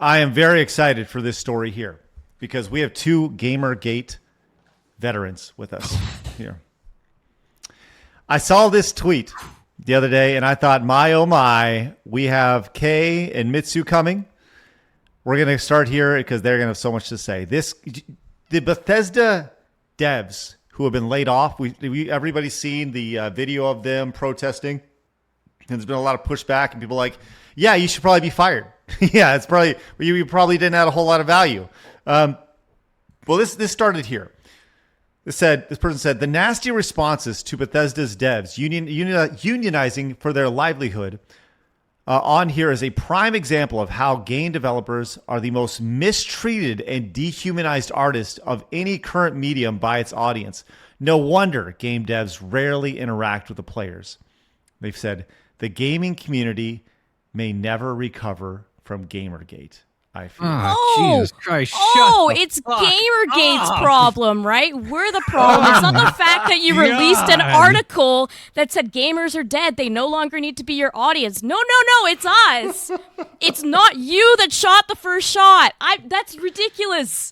I am very excited for this story here because we have two Gamergate veterans with us here. I saw this tweet the other day and I thought, my, oh my, we have Kay and Mitsu coming. We're going to start here because they're going to have so much to say. The Bethesda devs who have been laid off, everybody's seen the video of them protesting. And there's been a lot of pushback and people like, yeah, you should probably be fired. Yeah, it's probably, you probably didn't add a whole lot of value. Well, this started here. This person said, the nasty responses to Bethesda's devs unionizing for their livelihood on here is a prime example of how game developers are the most mistreated and dehumanized artists of any current medium by its audience. No wonder game devs rarely interact with the players. They've said, the gaming community may never recover from Gamergate. I feel. Jesus Christ! It's Gamergate's problem, right? We're the problem. It's not the fact that you released an article that said gamers are dead. They no longer need to be your audience. No, it's us. It's not you that shot the first shot. That's ridiculous.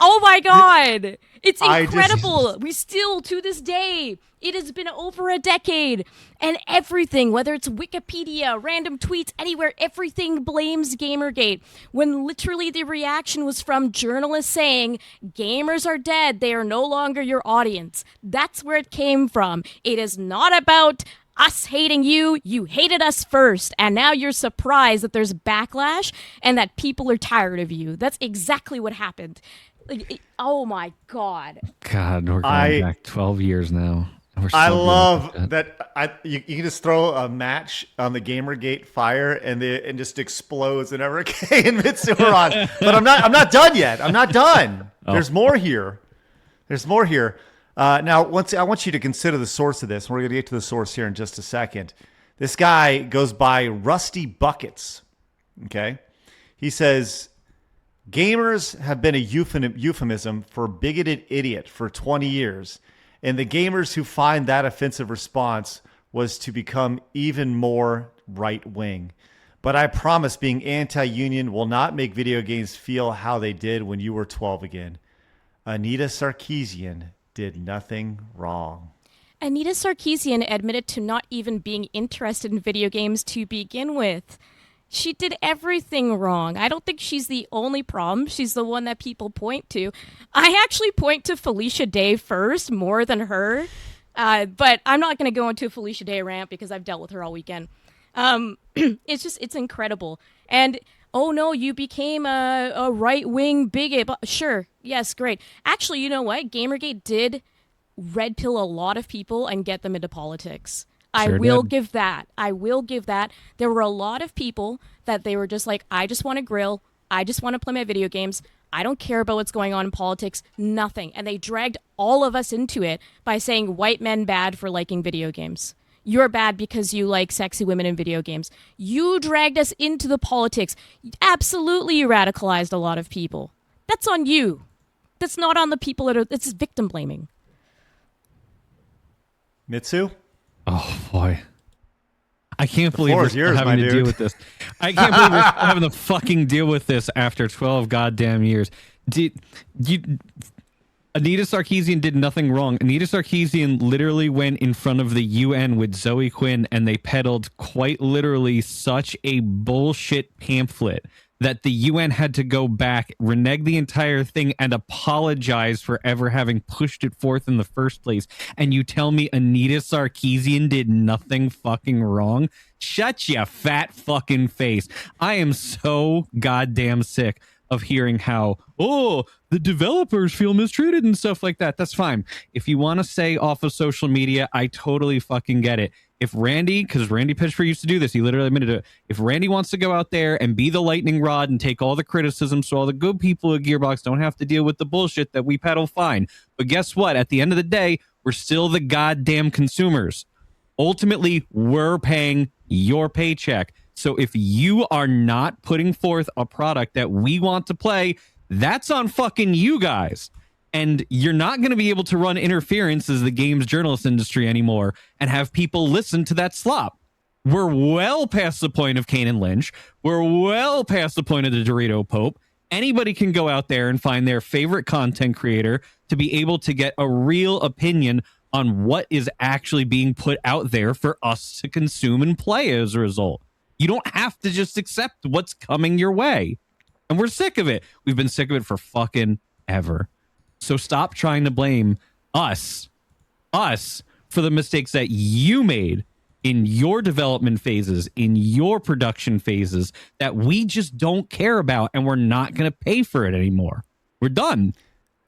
Oh my God. It's incredible. We still, to this day, it has been over a decade, and everything, whether it's Wikipedia, random tweets, anywhere, everything blames Gamergate, when literally the reaction was from journalists saying, gamers are dead, they are no longer your audience. That's where it came from. It is not about us hating you. You hated us first, and now you're surprised that there's backlash and that people are tired of you. That's exactly what happened. Oh my God. God, we're going back 12 years now. I love that you can just throw a match on the Gamergate fire and just explodes whenever Kay and Mitsu are on. But I'm not done yet. I'm not done. Oh. There's more here. Now, I want you to consider the source of this. We're going to get to the source here in just a second. This guy goes by Rusty Buckets. Okay, he says, gamers have been a euphemism for bigoted idiot for 20 years. And the gamers who find that offensive response was to become even more right-wing. But I promise being anti-union will not make video games feel how they did when you were 12 again. Anita Sarkeesian did nothing wrong. Anita Sarkeesian admitted to not even being interested in video games to begin with. She did everything wrong. I don't think she's the only problem. She's the one that people point to. I actually point to Felicia Day first, more than her. But I'm not going to go into a Felicia Day rant because I've dealt with her all weekend. It's incredible. And, oh no, you became a right-wing bigot. Sure, yes, great. Actually, you know what? Gamergate did red pill a lot of people and get them into politics. I will give that. There were a lot of people that they were just like, I just want to grill. I just want to play my video games. I don't care about what's going on in politics. Nothing. And they dragged all of us into it by saying white men bad for liking video games. You're bad because you like sexy women in video games. You dragged us into the politics. Absolutely, you radicalized a lot of people. That's on you. That's not on the people that are, it's victim blaming. Mitsu? Oh, boy. I can't believe we're still having to deal with this. I can't believe we're still having to fucking deal with this after 12 goddamn years. Anita Sarkeesian did nothing wrong. Anita Sarkeesian literally went in front of the UN with Zoe Quinn and they peddled quite literally such a bullshit pamphlet that the UN had to go back, renege the entire thing, and apologize for ever having pushed it forth in the first place. And you tell me Anita Sarkeesian did nothing fucking wrong? Shut your fat fucking face. I am so goddamn sick of hearing how, the developers feel mistreated and stuff like that. That's fine. If you want to say off of social media, I totally fucking get it. If Randy, because Randy Pitchford used to do this, he literally admitted it. If Randy wants to go out there and be the lightning rod and take all the criticism so all the good people at Gearbox don't have to deal with the bullshit that we peddle, fine. But guess what? At the end of the day, we're still the goddamn consumers. Ultimately, we're paying your paycheck. So if you are not putting forth a product that we want to play, that's on fucking you guys. And you're not going to be able to run interference as the games journalist industry anymore and have people listen to that slop. We're well past the point of Kane and Lynch. We're well past the point of the Dorito Pope. Anybody can go out there and find their favorite content creator to be able to get a real opinion on what is actually being put out there for us to consume and play as a result. You don't have to just accept what's coming your way. And we're sick of it. We've been sick of it for fucking ever. So stop trying to blame us for the mistakes that you made in your development phases, in your production phases, that we just don't care about, and we're not going to pay for it anymore. We're done.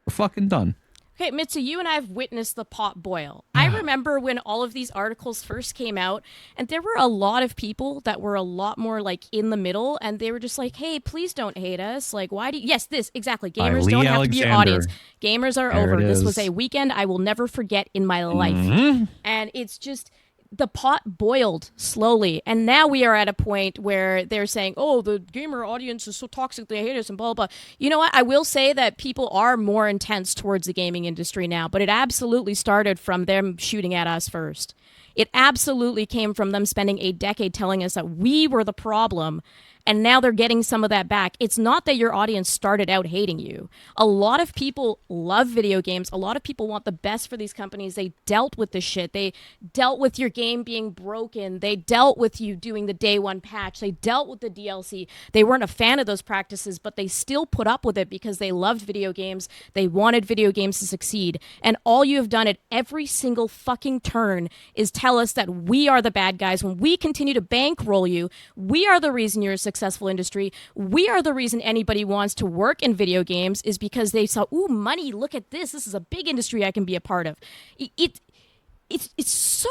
We're fucking done. Okay, Mitsu, you and I have witnessed the pot boil. I remember when all of these articles first came out, and there were a lot of people that were a lot more like in the middle, and they were just like, hey, please don't hate us. Like, why do you... Yes, this, exactly. Gamers don't have to be your audience. Gamers are over. This was a weekend I will never forget in my life. And it's just... the pot boiled slowly, and now we are at a point where they're saying, oh, the gamer audience is so toxic, they hate us, and blah, blah, blah. You know what? I will say that people are more intense towards the gaming industry now, but it absolutely started from them shooting at us first. It absolutely came from them spending a decade telling us that we were the problem, and now they're getting some of that back. It's not that your audience started out hating you. A lot of people love video games. A lot of people want the best for these companies. They dealt with the shit. They dealt with your game being broken. They dealt with you doing the day one patch. They dealt with the DLC. They weren't a fan of those practices, but they still put up with it because they loved video games. They wanted video games to succeed. And all you have done at every single fucking turn is tell us that we are the bad guys. When we continue to bankroll you, we are the reason you're a successful industry. We are the reason anybody wants to work in video games, is because they saw, ooh, money, look at this. This is a big industry I can be a part of. It's so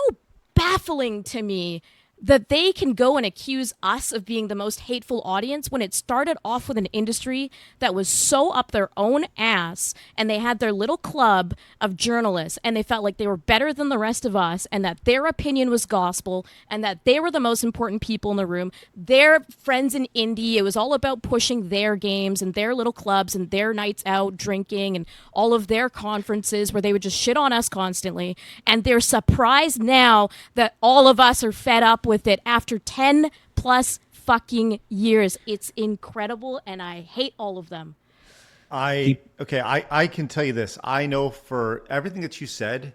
baffling to me that they can go and accuse us of being the most hateful audience when it started off with an industry that was so up their own ass, and they had their little club of journalists, and they felt like they were better than the rest of us, and that their opinion was gospel, and that they were the most important people in the room. Their friends in indie, it was all about pushing their games and their little clubs and their nights out drinking and all of their conferences where they would just shit on us constantly. And they're surprised now that all of us are fed up with it after 10 plus fucking years. It's incredible, and I hate all of them. I can tell you this. I know for everything that you said,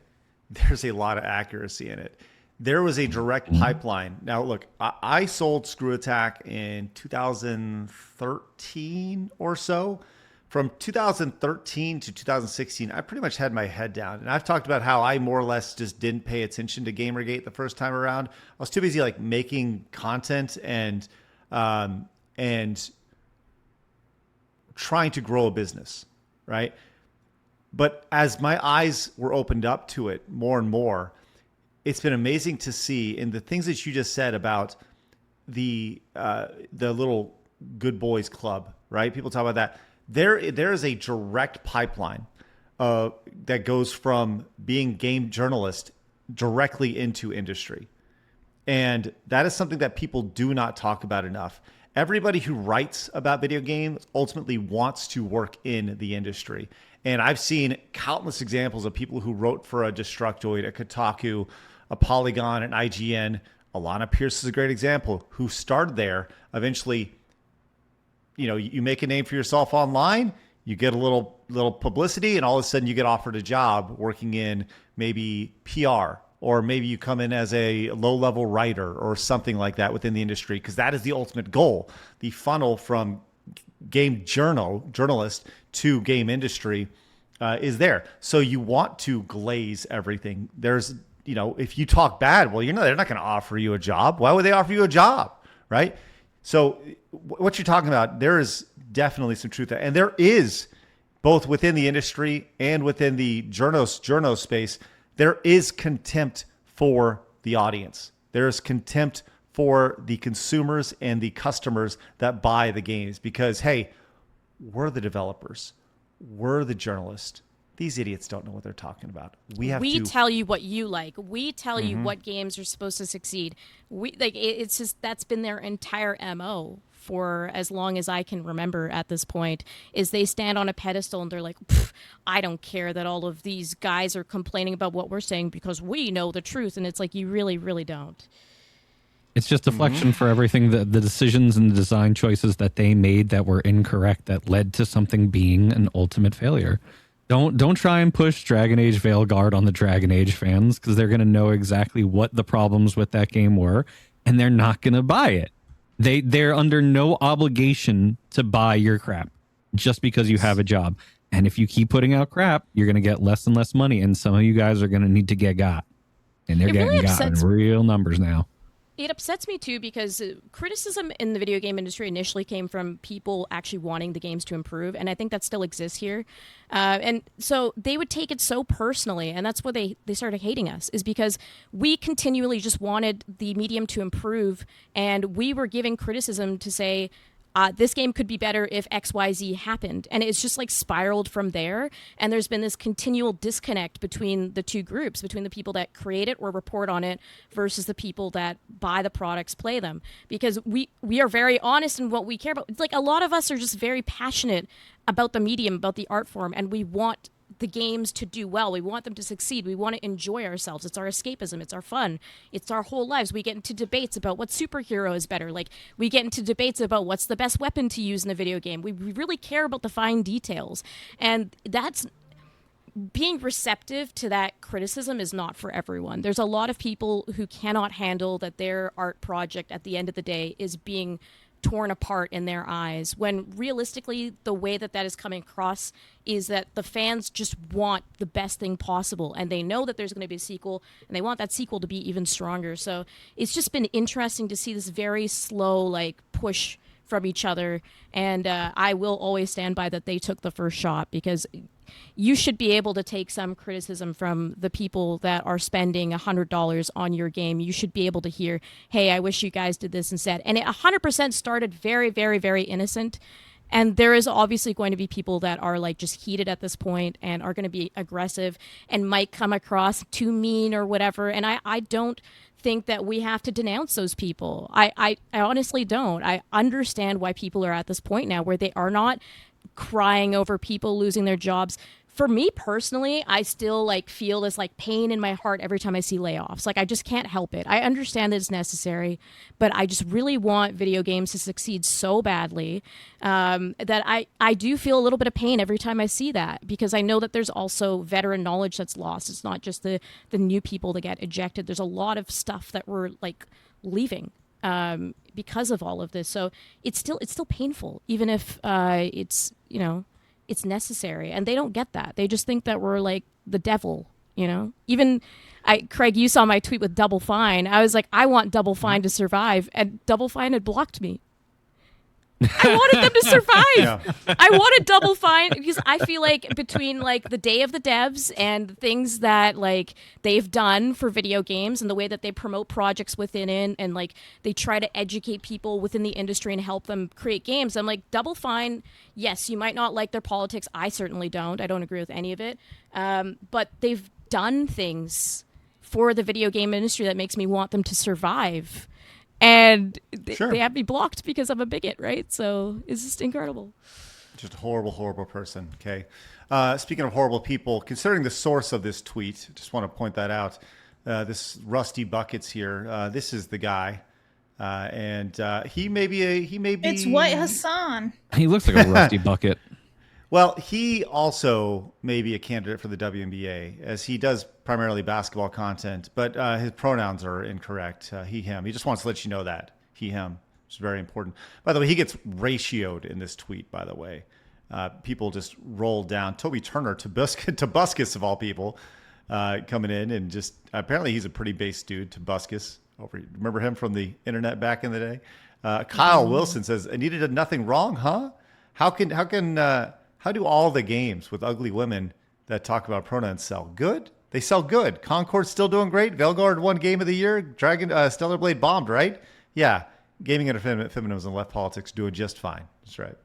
there's a lot of accuracy in it. There was a direct pipeline. Now, look, I sold Screw Attack in 2013 or so. From 2013 to 2016, I pretty much had my head down. And I've talked about how I more or less just didn't pay attention to Gamergate the first time around. I was too busy like making content and trying to grow a business, right? But as my eyes were opened up to it more and more, it's been amazing to see in the things that you just said about the little good boys club, right? People talk about that. There is a direct pipeline that goes from being game journalist directly into industry. And that is something that people do not talk about enough. Everybody who writes about video games ultimately wants to work in the industry. And I've seen countless examples of people who wrote for a Destructoid, a Kotaku, a Polygon, an IGN. Alana Pierce is a great example, who started there, eventually. You know, you make a name for yourself online, you get a little publicity, and all of a sudden you get offered a job working in maybe PR, or maybe you come in as a low-level writer or something like that within the industry, because that is the ultimate goal. The funnel from game journalist to game industry is there. So you want to glaze everything. There's, you know, if you talk bad, well, they're not going to offer you a job. Why would they offer you a job, right? So what you're talking about, there is definitely some truth there. And there is, both within the industry and within the journo space, there is contempt for the audience. There is contempt for the consumers and the customers that buy the games because, hey, we're the developers. We're the journalists. These idiots don't know what they're talking about. We tell you what you like. We tell you what games are supposed to succeed. It's just, that's been their entire MO for as long as I can remember at this point, is they stand on a pedestal and they're like, I don't care that all of these guys are complaining about what we're saying because we know the truth. And it's like, you really, really don't. It's just deflection for everything the decisions and the design choices that they made that were incorrect that led to something being an ultimate failure. Don't try and push Dragon Age Veilguard on the Dragon Age fans because they're going to know exactly what the problems with that game were, and they're not going to buy it. They're under no obligation to buy your crap just because you have a job. And if you keep putting out crap, you're going to get less and less money, and some of you guys are going to need to get got. And they're getting got in real numbers now. It upsets me too because criticism in the video game industry initially came from people actually wanting the games to improve, and I think that still exists here. And so they would take it so personally, and that's why they started hating us, is because we continually just wanted the medium to improve, and we were giving criticism to say, this game could be better if XYZ happened. And it's just like spiraled from there. And there's been this continual disconnect between the two groups, between the people that create it or report on it versus the people that buy the products, play them. Because we are very honest in what we care about. It's like a lot of us are just very passionate about the medium, about the art form, and we want the games to do well. We want them to succeed. We want to enjoy ourselves. It's our escapism. It's our fun. It's our whole lives. We get into debates about what superhero is better. Like, we get into debates about what's the best weapon to use in a video game. We really care about the fine details. And that's being receptive to that criticism is not for everyone. There's a lot of people who cannot handle that their art project at the end of the day is being torn apart in their eyes, when realistically the way that is coming across is that the fans just want the best thing possible, and they know that there's going to be a sequel, and they want that sequel to be even stronger. So it's just been interesting to see this very slow like push from each other, and I will always stand by that they took the first shot, because you should be able to take some criticism from the people that are spending $100 on your game. You should be able to hear, hey, I wish you guys did this instead. And it 100% started very, very, very innocent. And there is obviously going to be people that are like just heated at this point and are going to be aggressive and might come across too mean or whatever. And I don't think that we have to denounce those people. I honestly don't. I understand why people are at this point now where they are not crying over people losing their jobs. For me personally, I still like feel this like pain in my heart every time I see layoffs. Like, I just can't help it. I understand that it's necessary, but I just really want video games to succeed so badly that I do feel a little bit of pain every time I see that, because I know that there's also veteran knowledge that's lost. It's not just the new people that get ejected. There's a lot of stuff that we're like leaving because of all of this. So it's still painful, even if it's, you know, it's necessary. And they don't get that. They just think that we're like the devil, you know. Even Craig, you saw my tweet with Double Fine. I was like, I want Double Fine to survive, and Double Fine had blocked me. I wanted them to survive. Yeah. I wanted Double Fine because I feel like between like the Day of the Devs and the things that like they've done for video games and the way that they promote projects within it, and like they try to educate people within the industry and help them create games, I'm like, Double Fine, yes, you might not like their politics. I certainly don't. I don't agree with any of it. But they've done things for the video game industry that makes me want them to survive. And they have me blocked because I'm a bigot, right? So it's just incredible. Just a horrible, horrible person. Okay. Speaking of horrible people, considering the source of this tweet, just want to point that out. This Rusty Buckets here. This is the guy, and he may be. It's White Hassan. He looks like a rusty bucket. Well, he also may be a candidate for the WNBA, as he does primarily basketball content, but his pronouns are incorrect. He, him. He just wants to let you know that. He, him. It's very important. By the way, he gets ratioed in this tweet, by the way. People just roll down. Toby Turner, Tobuscus of all people, coming in, and just apparently he's a pretty base dude, Tobuscus. Remember him from the internet back in the day? Kyle Wilson says, Anita did nothing wrong, huh? How do all the games with ugly women that talk about pronouns sell? Good? They sell good. Concord's still doing great. Veilguard won Game of the Year. Stellar Blade bombed, right? Yeah. Gaming and feminism and left politics doing just fine. That's right.